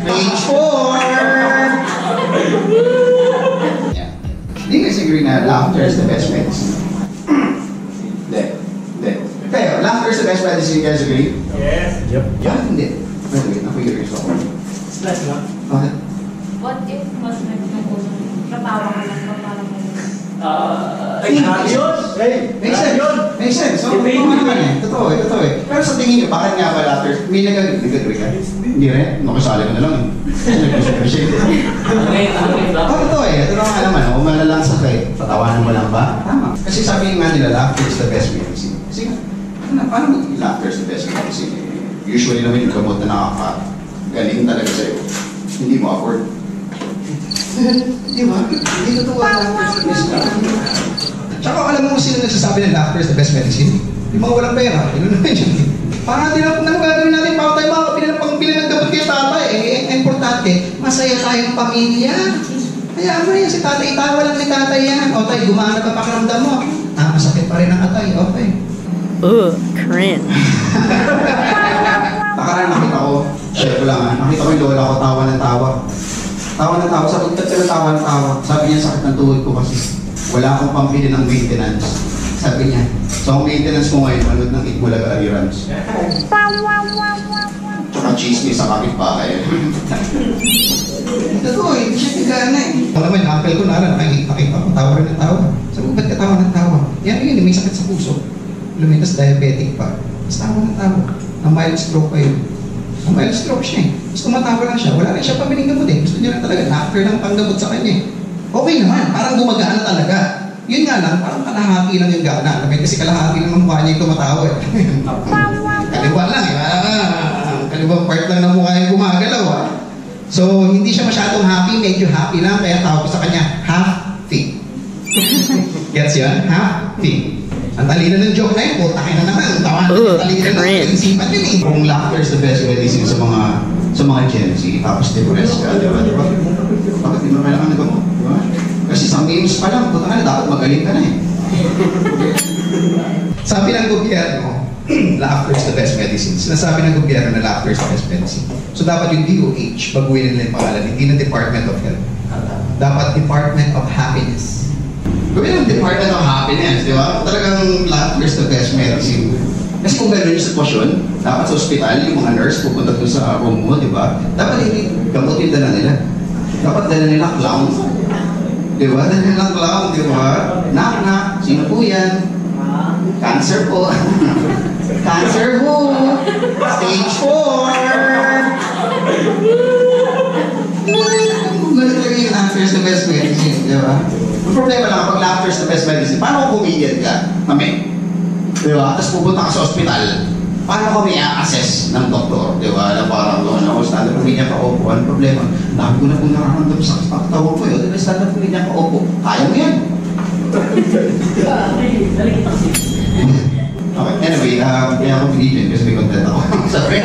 Page 4! Yeah. Hindi guys agree na laughter is the best medicine? Hindi. Kayo, laughter is the best medicine, you guys agree? Yes. Yep. Bakit hindi? Wait, ako-curious ako. Stress lang. Bakit? What if mas natawa ka lang pa parang Makes sense. So, totoo eh. Pero sa tingin nyo, bakit nga ba laughter? May nag-agree ka? Hindi rin. Nakasali ka na lang. Totoo eh. Totoo nga naman. Umala lang sa kay. Patawanan mo lang ba? Tama. Kasi sabi nga nila, laughter is the best medicine. Kasi nga, paano laughter is the best medicine? Usually naman yung gamot na nakakagaling talaga sa'yo. Hindi mo afford. Di ba? Hindi totoo ang laughter is the best medicine. Tsaka alam mo sino nagsasabi na laughter is the best medicine? Yung mga walang pera. Ano naman yun? Parang natin ang gagawin natin para tayo makakapili ng pangbili ng gamot kay tatay. Importante, masaya tayong pamilya. Kaya ano yan, si tatay, itawa lang ni tatay yan. O tayo, gumana pa pakiramdam mo. Masakit pa rin ang atay. Okay. Cringe. Nakaraan nakita ko, share ko lang nakita ko yung lola ko, tawa ng tawa. Tawa ng tawa, sabi ko, tawa ng tawa. Sabi niya, sakit ng tuhod ko kasi wala akong pambili ng maintenance. Sabi niya, so ang maintenance ko ngayon, manood ng Itbulaga Reruns. Tsaka chismis sa kapitbahay. Totoo eh, hindi siya tigana eh. Alam mo, yung uncle ko nakikita ko, tawa rin ng tawa. Sabi ko, ba't ka tawa ng tawa? Yan, may sakit sa puso. Lumitas diabetic pa. Tapos tawa ng tawa. Ang mild stroke pa yun. Ang mild stroke siya eh. Tapos tumatawa lang siya. Wala rin siya pabiling gamot eh. Gusto niya lang talaga. Doctor lang panggamot sa kanya eh. Okay naman. Parang gumagana talaga. Yun nga lang, parang kalahati lang yung gana. Kasi kalahati lang ang mukha niya yung tumatawa eh. Kaliwa lang eh. Kaliwang part lang ng mukha yung gumagalaw ah. So, hindi siya masyadong happy. Medyo happy lang. Kaya tawag ko sa kanya, happy. Gets yun? Happy. Ang talina ng joke na yun, putakin na naman. Ang tawanan ng talina ng isipan yun eh. Kung laughter is the best medicine sa mga Gen Z, tapos depressed ka, di ba? Bakit di mo kailangan na gamot? Diba? Kasi sa memes pa lang, puta ka na, dapat magaling ka na eh. Sabi ng gobyerno, laughter is the best medicine. Sinasabi ng gobyerno na laughter is the best medicine. So dapat yung DOH, baguhin nila yung pangalan, hindi na Department of Health. Dapat Department of Happiness. Gawin ang Department of Happiness, di ba? Talagang laughter is the best medicine. Kasi kung gano'n yung sitwasyon, dapat sa ospital, yung mga nurse pupunta doon sa room mo, di ba? Dapat hindi gamot yung dala nila. Dapat dala nila clown. Di ba? Dala nila clown, di ba? Knock. Sino po yan? Cancer po. Cancer po. Stage 4. Kung gano'n talaga yung laughter is the best medicine, di ba? Ang problema lang, pag laughter is the best medicine, paano kung comedian ka? Kami. Diba? Tapos pupunta ka sa ospital, paano kami i-assess ng doktor? Diba? Na parang doon ako, standard comedian ka opo. Ano problema? Dami ko na kung nararamdam sa pagkatawag ko yun. Diba? Standard comedian ka opo. Kaya mo yan. Okay, anyway, kaya ako comedian kasi may content ako. Sorry.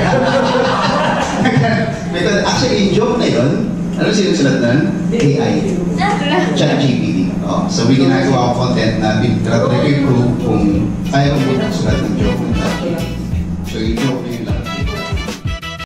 Actually, yung joke na yun, ano sinusulat nun? AI. ChatGPT. So, may ginagawa ko content na try ko i-prove kung kaya mo sulat ng joke ng ChatGPT. So, yung joke na